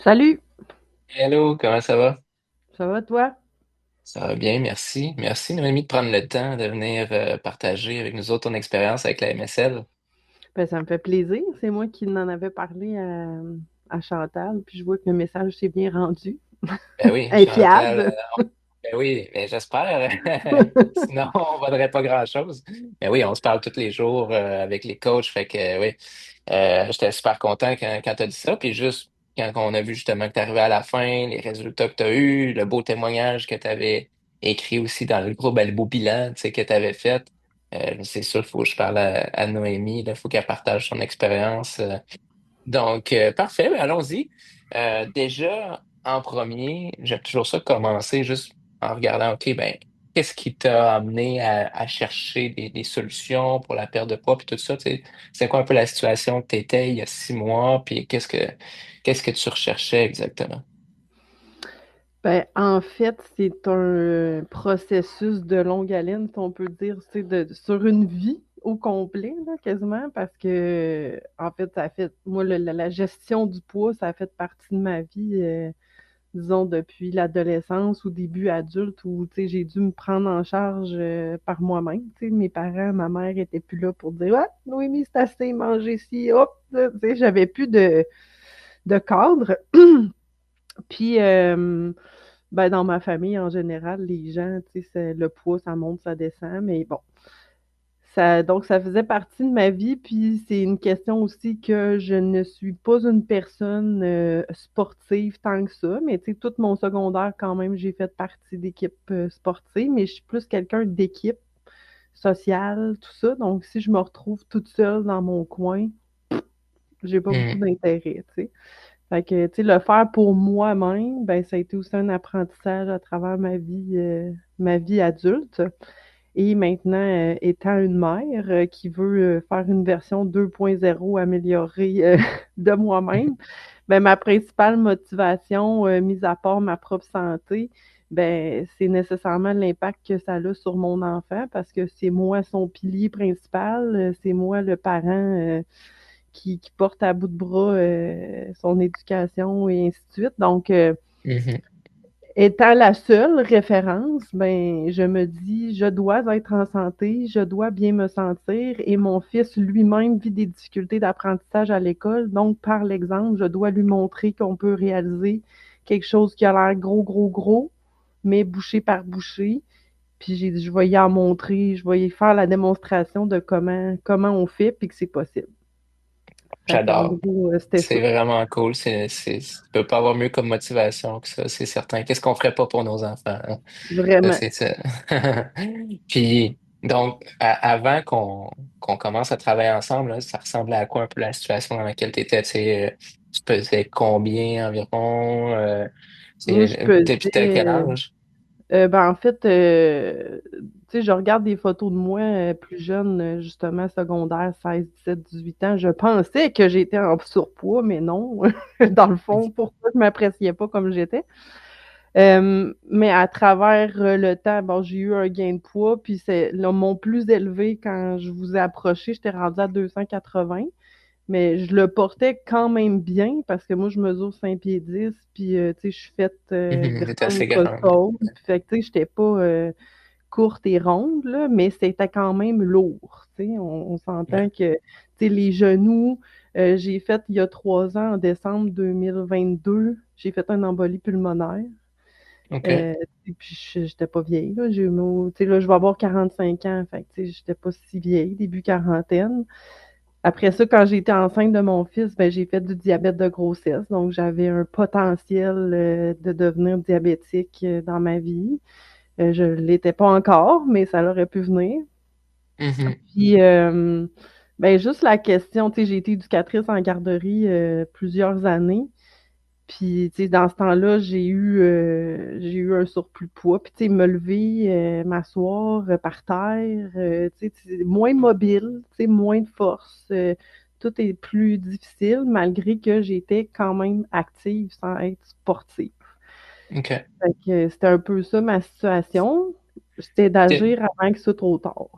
Salut, Hello, comment ça va? ça va toi? Ça va bien, merci. Merci, Noémie, de prendre le temps de venir partager avec nous autres ton expérience avec la MSL. Ben, ça me fait plaisir. C'est moi qui en avais parlé à Chantal, puis je vois que le message s'est bien rendu. Ben oui, Chantal, Infiable. ben oui, mais j'espère. Sinon, on ne vaudrait pas grand-chose. Mais oui, on se parle tous les jours avec les coachs. Fait que oui, j'étais super content quand tu as dit ça. Puis juste quand on a vu justement que tu arrivé à la fin, les résultats que tu as eus, le beau témoignage que tu avais écrit aussi dans le groupe, ben, le beau bilan, tu sais, que tu avais fait. C'est sûr, il faut que je parle à Noémie. Il faut qu'elle partage son expérience. Donc, parfait, ben, allons-y. Déjà, en premier, j'aime toujours ça commencer juste en regardant, OK, ben, qu'est-ce qui t'a amené à chercher des solutions pour la perte de poids, puis tout ça, tu sais, c'est quoi un peu la situation que tu étais il y a 6 mois, puis qu'est-ce que tu recherchais exactement? Ben, en fait, c'est un processus de longue haleine, si on peut dire, sur une vie au complet, là, quasiment, parce que, en fait, moi, la gestion du poids, ça a fait partie de ma vie. Disons, depuis l'adolescence ou début adulte où, tu sais, j'ai dû me prendre en charge par moi-même. Tu sais, mes parents, ma mère étaient plus là pour dire, ah, Noémie, c'est assez, manger ci, hop, là. Tu sais, j'avais plus de cadre. Puis, ben, dans ma famille, en général, les gens, tu sais, le poids, ça monte, ça descend, mais bon. Donc, ça faisait partie de ma vie, puis c'est une question aussi que je ne suis pas une personne sportive tant que ça, mais tu sais, tout mon secondaire, quand même, j'ai fait partie d'équipes sportives, mais je suis plus quelqu'un d'équipe sociale, tout ça. Donc, si je me retrouve toute seule dans mon coin, j'ai pas beaucoup Hmm. d'intérêt, tu sais. Fait que, tu sais, le faire pour moi-même, ben, ça a été aussi un apprentissage à travers ma vie adulte. Et maintenant, étant une mère qui veut faire une version 2.0 améliorée de moi-même, ben, ma principale motivation, mis à part ma propre santé, ben, c'est nécessairement l'impact que ça a sur mon enfant parce que c'est moi son pilier principal, c'est moi le parent qui porte à bout de bras son éducation et ainsi de suite. Donc, Mhm. étant la seule référence, ben, je me dis, je dois être en santé, je dois bien me sentir et mon fils lui-même vit des difficultés d'apprentissage à l'école. Donc, par l'exemple, je dois lui montrer qu'on peut réaliser quelque chose qui a l'air gros, gros, gros, mais bouchée par bouchée. Puis j'ai dit, je vais y en montrer, je vais y faire la démonstration de comment on fait puis que c'est possible. Fait qu'en J'adore. gros, c'était C'est ça. vraiment cool. Tu peux pas avoir mieux comme motivation que ça, c'est certain. Qu'est-ce qu'on ferait pas pour nos enfants, hein? Ça, Vraiment. c'est ça. Puis, donc, avant qu'on commence à travailler ensemble, là, ça ressemblait à quoi un peu la situation dans laquelle tu étais? Tu sais, tu pesais combien environ? Moi, je Depuis t'as quel pesais. âge? Ben, en fait, tu sais, je regarde des photos de moi plus jeune, justement, secondaire, 16, 17, 18 ans. Je pensais que j'étais en surpoids, mais non. Dans le fond, pourquoi je m'appréciais pas comme j'étais? Mais à travers le temps, bon, j'ai eu un gain de poids, puis c'est là, mon plus élevé quand je vous ai approché, j'étais rendue à 280. Mais je le portais quand même bien parce que moi, je mesure 5 pieds 10, puis tu sais, je suis faite T'étais grande, assez grande. costaud. Fait que tu sais, j'étais pas courte et ronde, là, mais c'était quand même lourd. Tu sais, on Ouais. s'entend que tu sais, les genoux, j'ai fait il y a 3 ans, en décembre 2022, j'ai fait un embolie pulmonaire. OK. Euh, et puis j'étais pas vieille, là. Tu sais, là, je vais avoir 45 ans, fait que tu sais, j'étais pas si vieille, début quarantaine. Après ça, quand j'ai été enceinte de mon fils, ben, j'ai fait du diabète de grossesse. Donc, j'avais un potentiel de devenir diabétique dans ma vie. Je ne l'étais pas encore, mais ça aurait pu venir. Mhm. Puis, ben, juste la question, tu sais, j'ai été éducatrice en garderie plusieurs années. Puis, tu sais, dans ce temps-là, j'ai eu un surplus de poids. Puis, tu sais, me lever, m'asseoir par terre, tu sais, moins mobile, tu sais, moins de force. Tout est plus difficile, malgré que j'étais quand même active sans être sportive. OK. Fait que c'était un peu ça ma situation. C'était d'agir avant que ce soit trop tard.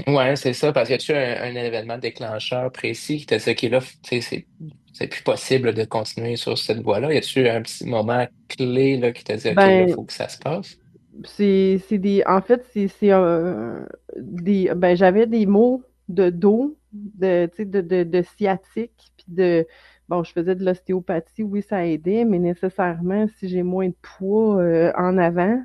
Ouais, c'est ça, parce que tu as un événement déclencheur précis qui t'a ce qui est là, tu sais, c'est plus possible de continuer sur cette voie-là? Y a-tu un petit moment clé là, qui t'a dit, OK, là, il Ben, faut que ça se passe? c'est des. En fait, c'est des. Ben, j'avais des maux de dos, tu sais, de sciatique, puis de. Bon, je faisais de l'ostéopathie, oui, ça aidait, mais nécessairement, si j'ai moins de poids en avant,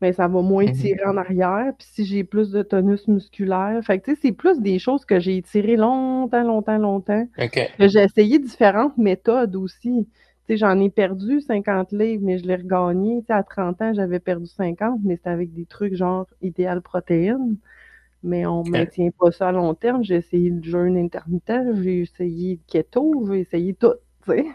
ben, ça va moins Mhm. tirer en arrière. Puis si j'ai plus de tonus musculaire, fait que, tu sais, c'est plus des choses que j'ai tirées longtemps, longtemps, longtemps. OK. Que j'ai essayé différentes méthodes aussi. Tu sais, j'en ai perdu 50 livres, mais je l'ai regagné. Tu sais, à 30 ans, j'avais perdu 50, mais c'était avec des trucs genre idéal protéines. Mais on OK. maintient pas ça à long terme. J'ai essayé le jeûne intermittent, j'ai essayé le keto, j'ai essayé tout, tu sais.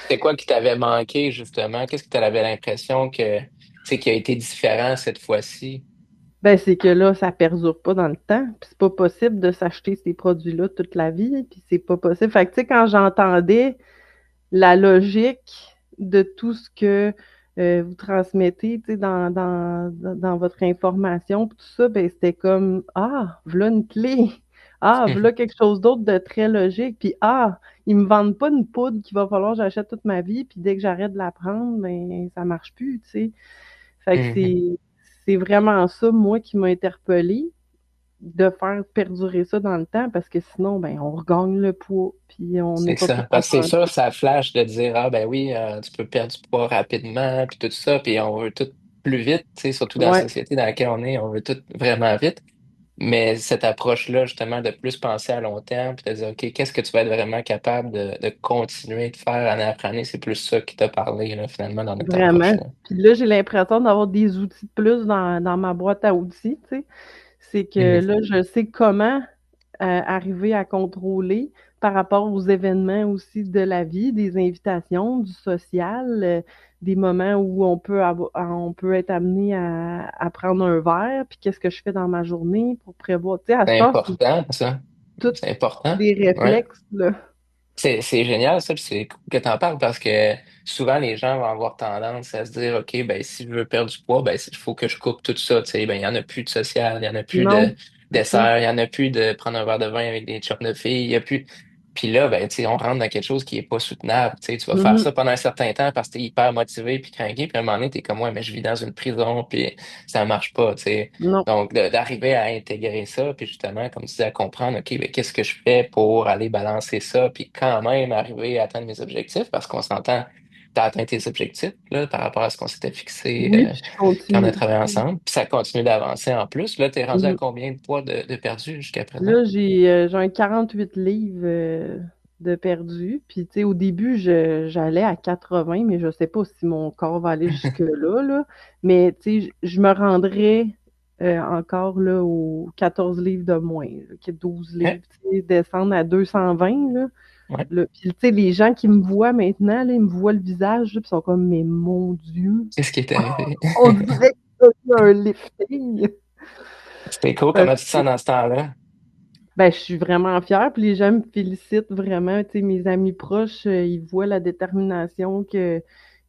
C'est quoi qui t'avait manqué, justement? Qu'est-ce que tu avais l'impression que, tu sais, qui a été différent cette fois-ci? Ben, c'est que là, ça perdure pas dans le temps. Puis c'est pas possible de s'acheter ces produits-là toute la vie. Puis c'est pas possible. Fait que, tu sais, quand j'entendais la logique de tout ce que vous transmettez dans votre information, tout ça, ben, c'était comme ah, voilà une clé. Ah, voilà quelque chose d'autre de très logique. Puis ah, ils me vendent pas une poudre qu'il va falloir que j'achète toute ma vie, puis dès que j'arrête de la prendre, ben, ça marche plus, tu sais. Fait que Mhm. c'est vraiment ça, moi, qui m'a interpellée, de faire perdurer ça dans le temps, parce que sinon, ben, on regagne le poids, puis on n'est C'est pas plus ça. en Parce que c'est sûr, santé. ça flash de dire, ah ben oui, tu peux perdre du poids rapidement, puis tout ça, puis on veut tout plus vite, tu sais, surtout dans la Ouais. société dans laquelle on est, on veut tout vraiment vite. Mais cette approche-là, justement, de plus penser à long terme, puis de dire, OK, qu'est-ce que tu vas être vraiment capable de continuer de faire année après année, c'est plus ça qui t'a parlé, là, finalement, dans notre Vraiment. approche-là. Puis là, j'ai l'impression d'avoir des outils de plus dans ma boîte à outils, tu sais. C'est que Mhm. là, je sais comment arriver à contrôler par rapport aux événements aussi de la vie, des invitations, du social, des moments où on peut être amené à prendre un verre, puis qu'est-ce que je fais dans ma journée pour prévoir. Tu sais, à ce C'est temps, c'est important, ça. tous C'est important. des Ouais. réflexes, là. C'est génial ça, puis c'est cool que tu en parles parce que souvent les gens vont avoir tendance à se dire OK, ben si je veux perdre du poids, ben il faut que je coupe tout ça, tu sais, ben il y en a plus de social, il y en a plus de Non, c'est ça. dessert, il y en a plus de prendre un verre de vin avec des chums de filles, il y a plus. Puis là, ben tu sais, on rentre dans quelque chose qui est pas soutenable, tu sais, tu vas faire Mhm. ça pendant un certain temps parce que t'es hyper motivé puis craqué, puis à un moment donné, t'es comme ouais, mais je vis dans une prison puis ça marche pas, tu sais. Non. Donc, d'arriver à intégrer ça, puis justement, comme tu disais, à comprendre, OK, ben, qu'est-ce que je fais pour aller balancer ça, puis quand même arriver à atteindre mes objectifs, parce qu'on s'entend, tu as atteint tes objectifs, là, par rapport à ce qu'on s'était fixé Oui, puis je quand on a continue. travaillé ensemble, puis ça continue d'avancer en plus. Là, tu es rendu à Mhm. combien de poids de perdu jusqu'à présent? Là, j'ai un 48 livres de perdu. Puis, tu sais, au début, j'allais à 80, mais je sais pas si mon corps va aller jusque-là, là. Mais, tu sais, je me rendrais encore là, aux 14 livres de moins, là, que 12 OK. livres, tu sais, descendre à 220, là. Ouais. Là. Puis, tu sais, les gens qui me voient maintenant, là, ils me voient le visage, là, puis ils sont comme, mais mon Dieu, Qu'est-ce qui est arrivé? on dirait que tu un lifting. C'était cool, Parce comment tu te sens dans ce temps-là? Ben, je suis vraiment fière, puis les gens me félicitent vraiment. Tu sais, mes amis proches, ils voient la détermination que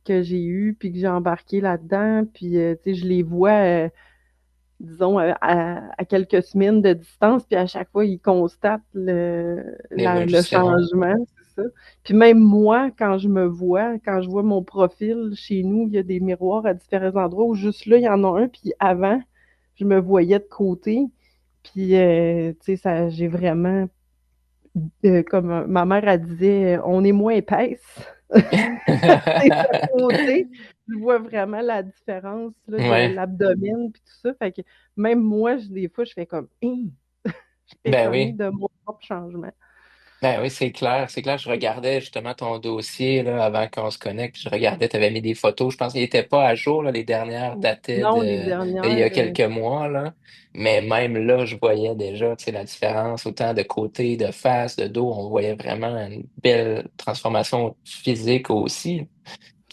j'ai eue, puis que j'ai embarqué là-dedans. Puis, tu sais, je les vois, disons, à quelques semaines de distance, puis à chaque fois, ils constatent le L'évolution. changement, c'est ça. Puis même moi, quand je me vois, quand je vois mon profil chez nous, il y a des miroirs à différents endroits où juste là, il y en a un, puis avant, je me voyais de côté. Puis, tu sais, j'ai vraiment, comme ma mère, elle disait, on est moins épaisse. C'est à côté. Je vois vraiment la différence là, de Ouais. l'abdomen puis tout ça. Fait que même moi, des fois, je fais comme, hein, je suis Ben étonnée oui. de mon propre changement. Ben oui, c'est clair. C'est clair. Je regardais justement ton dossier là, avant qu'on se connecte. Je regardais, tu avais mis des photos. Je pense qu'il n'était pas à jour. Là, les dernières dataient Non, les d'il y dernières, a quelques mois. Là. Mais même là, je voyais déjà tu sais, la différence, autant de côté, de face, de dos. On voyait vraiment une belle transformation physique aussi.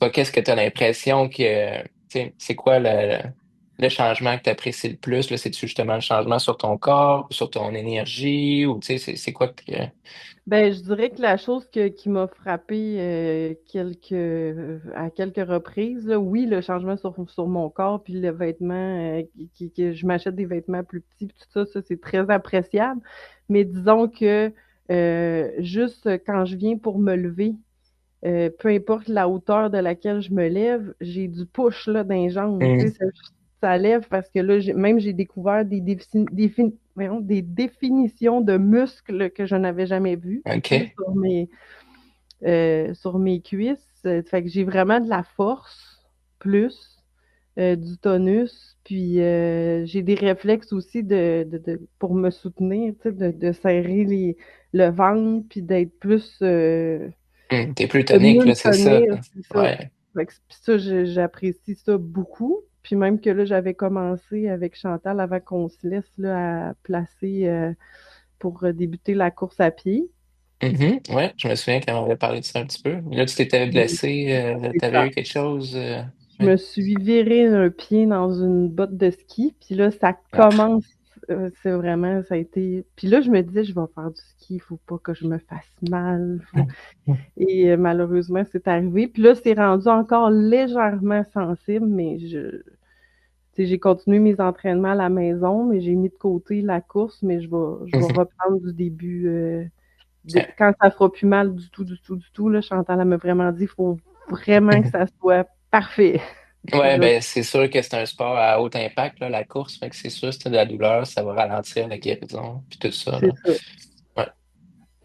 Toi, qu'est-ce que tu as l'impression que, tu sais, c'est quoi le changement que tu apprécies le plus? Là, c'est-tu justement le changement sur ton corps, ou sur ton énergie, ou tu sais, c'est quoi que. ben, je dirais que la chose qui m'a frappée à quelques reprises, là, oui, le changement sur mon corps, puis le vêtement, que je m'achète des vêtements plus petits, puis tout ça, ça c'est très appréciable. Mais disons que juste quand je viens pour me lever, peu importe la hauteur de laquelle je me lève, j'ai du push là, dans les jambes. Tu sais, Mhm. ça lève parce que là, même j'ai découvert voyons, des définitions de muscles que je n'avais jamais vues, tu sais, OK. sur mes cuisses. Fait que j'ai vraiment de la force, plus du tonus, puis j'ai des réflexes aussi pour me soutenir, tu sais, de serrer le ventre, puis d'être plus, T'es plus de tonique, mieux me là, c'est ça. tenir, c'est ça. Ouais. Fait que puis ça, j'apprécie ça beaucoup. Puis même que là, j'avais commencé avec Chantal avant qu'on se laisse là, à placer pour débuter la course à pied. Mhm. Ouais, je me souviens qu'elle m'avait parlé de ça un petit peu. Là, tu t'étais Puis, blessé, c'est t'avais ça. eu quelque chose. Je me Ouais. suis viré un pied dans une botte de ski, puis là, ça Ah. commence, c'est vraiment, ça a été... Puis là, je me disais, je vais faire du ski, il faut pas que je me fasse mal. Et malheureusement, c'est arrivé. Puis là, c'est rendu encore légèrement sensible, mais tu sais, j'ai continué mes entraînements à la maison, mais j'ai mis de côté la course, mais je vais Mhm. reprendre du début. Ouais. Quand ça fera plus mal du tout, du tout, du tout, là, Chantal elle m'a vraiment dit, il faut vraiment que ça soit parfait. Ouais, Je- ben c'est sûr que c'est un sport à haut impact, là, la course. Fait que c'est sûr, si t'as de la douleur, ça va ralentir la guérison, puis tout ça, C'est là. ça. Ouais.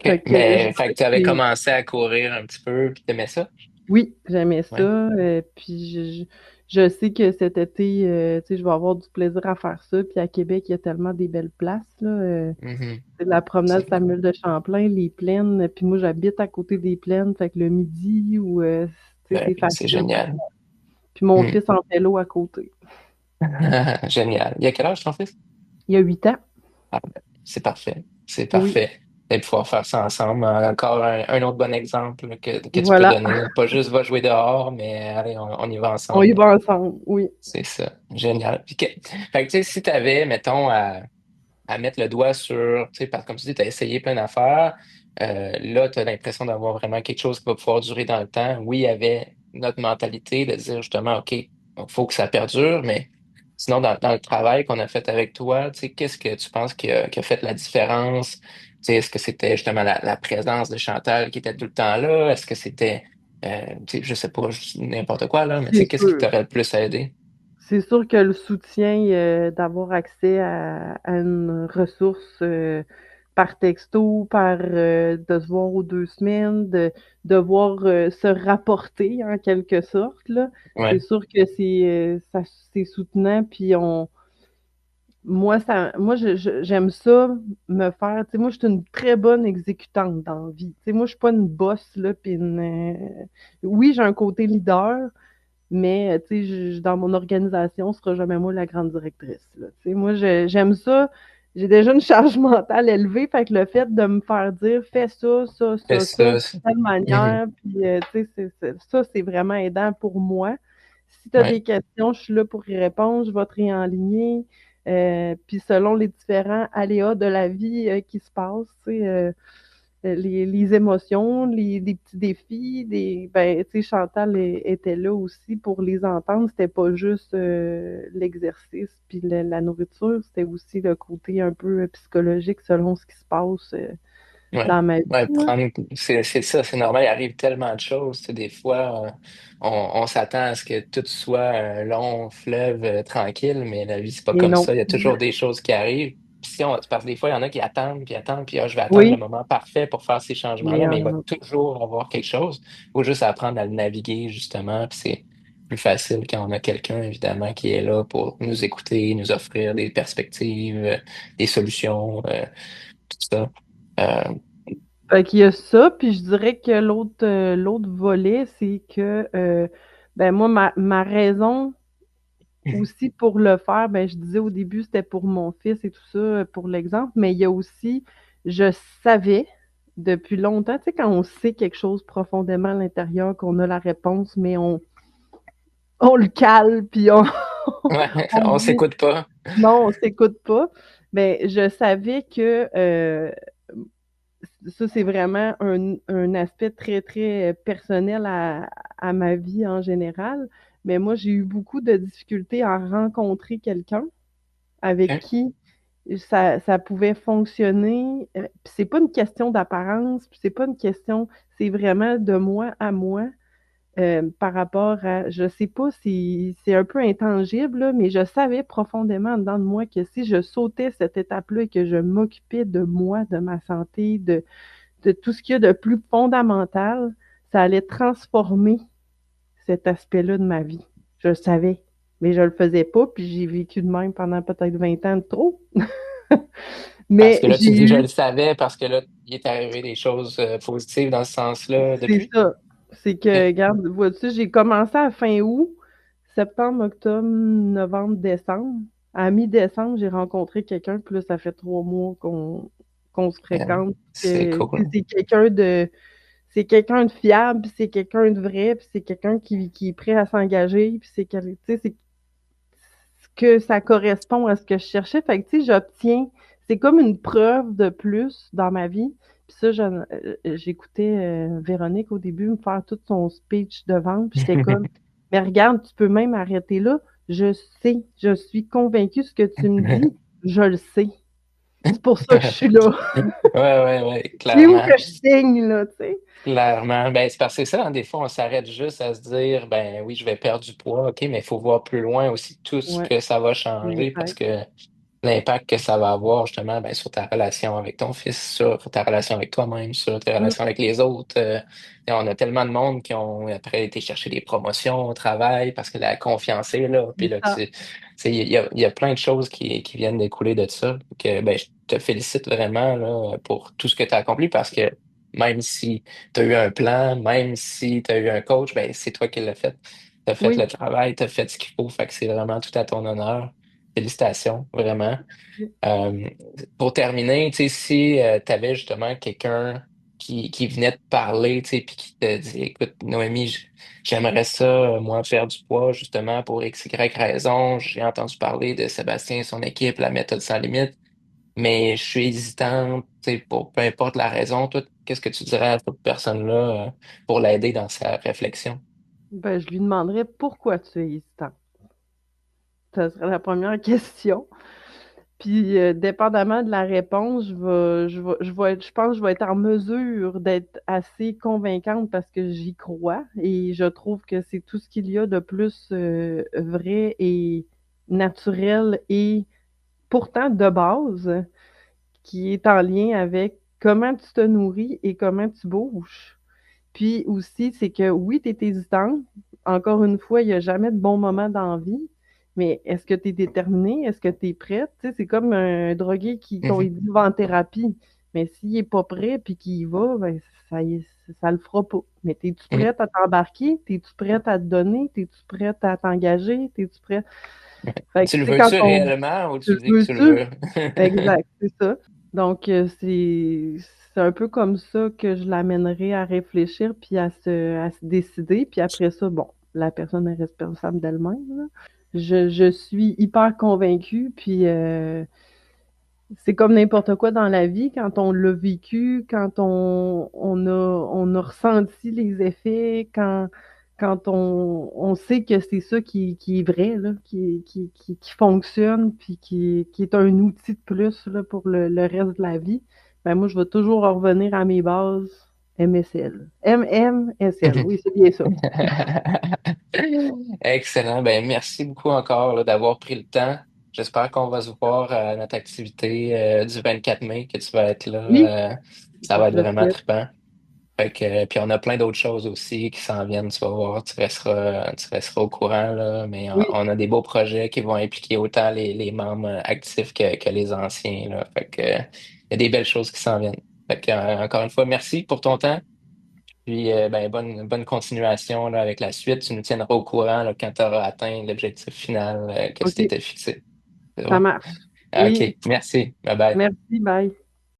Fait OK. que je Mais fait dirais que tu que avais commencé à courir un petit peu, puis t'aimais ça? oui, j'aimais ça. Ouais. Puis je sais que cet été, tu sais, je vais avoir du plaisir à faire ça. Puis à Québec, il y a tellement des belles places, là. Mhm. C'est la promenade C'est Samuel de Champlain, les plaines. Puis moi, j'habite à côté des plaines. Fait que le midi, tu sais, ben, c'est c'est facile pour génial. moi. Puis mon Hmm. fils en vélo à côté. Génial. Il y a quel âge ton fils? Il y a 8 ans. Ah, ben, c'est parfait. C'est Oui, parfait. Et pouvoir faire ça ensemble. Encore un autre bon exemple là, que tu peux voilà. donner. Pas juste va jouer dehors, mais allez, on y va On y ensemble. va ensemble. Oui. C'est ça. Génial. Puis fait que, tu sais, si tu avais, mettons, à mettre le doigt sur, tu sais, parce que comme tu dis, tu as essayé plein d'affaires. Là, tu as l'impression d'avoir vraiment quelque chose qui va pouvoir durer dans le temps. Oui, il y avait notre mentalité de dire justement, OK, il faut que ça perdure, mais sinon, dans le travail qu'on a fait avec toi, tu sais, qu'est-ce que tu penses qui a fait la différence? Tu sais, est-ce que c'était justement la présence de Chantal qui était tout le temps là? Est-ce que c'était, tu sais, je sais pas, n'importe quoi, là, mais tu C'est sais, qu'est-ce qui sûr. t'aurait le plus aidé? C'est sûr que le soutien, d'avoir accès à une ressource par texto, de se voir aux 2 semaines, de devoir se rapporter en quelque sorte, là, c'est Ouais, sûr que c'est soutenant. Puis j'aime ça me faire. Tu sais, moi, je suis une très bonne exécutante dans la vie. Tu sais, moi, je suis pas une bosse, là, puis oui, j'ai un côté leader, mais, tu sais, dans mon organisation, ce sera jamais moi la grande directrice, là. Tu sais, moi, j'aime ça. J'ai déjà une charge mentale élevée, fait que le fait de me faire dire fais ça, ça, c'est ça, ça, de ça. telle Mhm. manière, puis, tu sais, ça, c'est vraiment aidant pour moi. Si tu as des Ouais. questions, je suis là pour y répondre, je vais te réenligner. Puis selon les différents aléas de la vie qui se passent, tu sais, les émotions, les petits défis, ben, tu sais, Chantal était là aussi pour les entendre. C'était pas juste l'exercice puis la nourriture, c'était aussi le côté un peu psychologique selon ce qui se passe Ouais, dans ma vie, ouais, là. c'est ça, c'est normal, il arrive tellement de choses. Tu sais, des fois, on s'attend à ce que tout soit un long fleuve tranquille, mais la vie, c'est pas Et comme non. ça. Il y a toujours des choses qui arrivent. Puis parce que des fois, il y en a qui attendent, puis ah, je vais attendre le Oui, moment parfait pour faire ces mais changements-là, mais il va en- toujours avoir quelque chose. Il faut juste apprendre à le naviguer, justement, puis c'est plus facile quand on a quelqu'un, évidemment, qui est là pour nous écouter, nous offrir des perspectives, des solutions, tout ça. Euh, fait qu'il y a ça, puis je dirais que l'autre volet, c'est que ben moi, ma raison aussi pour le faire, ben, je disais au début, c'était pour mon fils et tout ça, pour l'exemple, mais il y a aussi, je savais depuis longtemps, tu sais, quand on sait quelque chose profondément à l'intérieur, qu'on a la réponse, mais on le cale, puis Ouais, on on dit s'écoute pas. non, on s'écoute pas. Mais je savais que ça, c'est vraiment un aspect très, très personnel à ma vie en général. Mais moi, j'ai eu beaucoup de difficultés à rencontrer quelqu'un avec OK. qui ça pouvait fonctionner. Puis c'est pas une question d'apparence, puis c'est pas une question, c'est vraiment de moi à moi. Par rapport à, je sais pas si c'est un peu intangible, là, mais je savais profondément dedans de moi que si je sautais cette étape-là et que je m'occupais de moi, de ma santé, de tout ce qu'il y a de plus fondamental, ça allait transformer cet aspect-là de ma vie. Je le savais, mais je le faisais pas, puis j'ai vécu de même pendant peut-être 20 ans de trop. Parce Mais que là, tu j'ai dis, je le eu, savais, parce que là, il est arrivé des choses positives dans ce sens-là c'est depuis. ça. C'est que, OK. regarde, vois-tu, j'ai commencé à fin août, septembre, octobre, novembre, décembre. À mi-décembre, j'ai rencontré quelqu'un, puis là, ça fait 3 mois qu'on se fréquente. C'est Que, tu sais, cool. c'est quelqu'un de fiable, puis c'est quelqu'un de vrai, puis c'est quelqu'un qui est prêt à s'engager, puis tu sais, c'est que ça correspond à ce que je cherchais. Fait que, tu sais, j'obtiens, c'est comme une preuve de plus dans ma vie. Puis ça, j'écoutais Véronique au début me faire tout son speech de vente, puis j'étais comme, mais regarde, tu peux même arrêter là. Je sais, je suis convaincue, ce que tu me dis, je le sais. C'est pour ça que je suis là. Ouais, C'est où clairement. que je signe, là, tu sais? Clairement. Ben, c'est parce que ça, hein, des fois, on s'arrête juste à se dire, ben oui, je vais perdre du poids, OK, mais il faut voir plus loin aussi tout ce Ouais, que ça va changer parce exact. que l'impact que ça va avoir justement ben, sur ta relation avec ton fils, sur ta relation avec toi-même, sur tes Mm, relations avec les autres. Et on a tellement de monde qui ont après été chercher des promotions au travail parce que la confiance est là. Puis c'est là, ça. il y a plein de choses qui viennent découler de ça. Que, ben, je te félicite vraiment là, pour tout ce que tu as accompli parce que même si tu as eu un plan, même si tu as eu un coach, ben, c'est toi qui l'as fait. Tu as fait le Oui. travail, tu as fait ce qu'il faut. Fait que c'est vraiment tout à ton honneur. Félicitations, vraiment. Euh, pour terminer, tu sais, si tu avais justement quelqu'un qui venait te parler, tu sais, puis qui te dit, écoute, Noémie, j'aimerais ça, moi, faire du poids, justement, pour X, Y raison. J'ai entendu parler de Sébastien et son équipe, la méthode sans limite, mais je suis hésitant, tu sais, pour peu importe la raison. Toi, qu'est-ce que tu dirais à cette personne-là, pour l'aider dans sa réflexion? Ben, je lui demanderais pourquoi tu es hésitant. Ça serait la première question. Puis, dépendamment de la réponse, je pense que je vais être en mesure d'être assez convaincante parce que j'y crois et je trouve que c'est tout ce qu'il y a de plus vrai et naturel et pourtant de base qui est en lien avec comment tu te nourris et comment tu bouges. Puis aussi, c'est que oui, tu es hésitant. Encore une fois, il n'y a jamais de bon moment dans la vie. Mais est-ce que tu es déterminé? Est-ce que tu es prête? Tu sais, c'est comme un drogué qu'on lui Mhm. dit va en thérapie. Mais s'il n'est pas prêt puis qu'il y va, ben, ça le fera pas. Mais es-tu Mhm. prête à t'embarquer? Es-tu prête à te donner? Es-tu prête à t'engager? Es-tu prête? Fait que, Tu le tu sais, quand veux-tu on. réellement ou Tu tu le dis que tu le veux-tu? veux? Exact, c'est ça. Donc, c'est un peu comme ça que je l'amènerai à réfléchir, puis à se décider. Puis après ça, bon, la personne est responsable d'elle-même, là. Je suis hyper convaincue, puis c'est comme n'importe quoi dans la vie, quand on l'a vécu, quand on a ressenti les effets, quand on sait que c'est ça qui est vrai, là, qui fonctionne, puis qui est un outil de plus là, pour le reste de la vie, ben moi, je vais toujours revenir à mes bases MSL. MMSL, oui, c'est bien ça. Excellent. Ben, merci beaucoup encore là, d'avoir pris le temps. J'espère qu'on va se voir à notre activité du 24 mai, que tu vas être Oui, là. Ça je va être te le vraiment souhaite. trippant. Fait que, puis on a plein d'autres choses aussi qui s'en viennent, tu vas voir, tu resteras au courant, là, mais Oui, on a des beaux projets qui vont impliquer autant les membres actifs que les anciens, là. Fait que, il y a des belles choses qui s'en viennent. Fait que, encore une fois, merci pour ton temps. Puis, ben, bonne continuation là, avec la suite. Tu nous tiendras au courant là, quand tu auras atteint l'objectif final que tu OK, t'étais fixé. C'est ça bon? marche. OK, Oui, merci. Bye bye. merci, bye.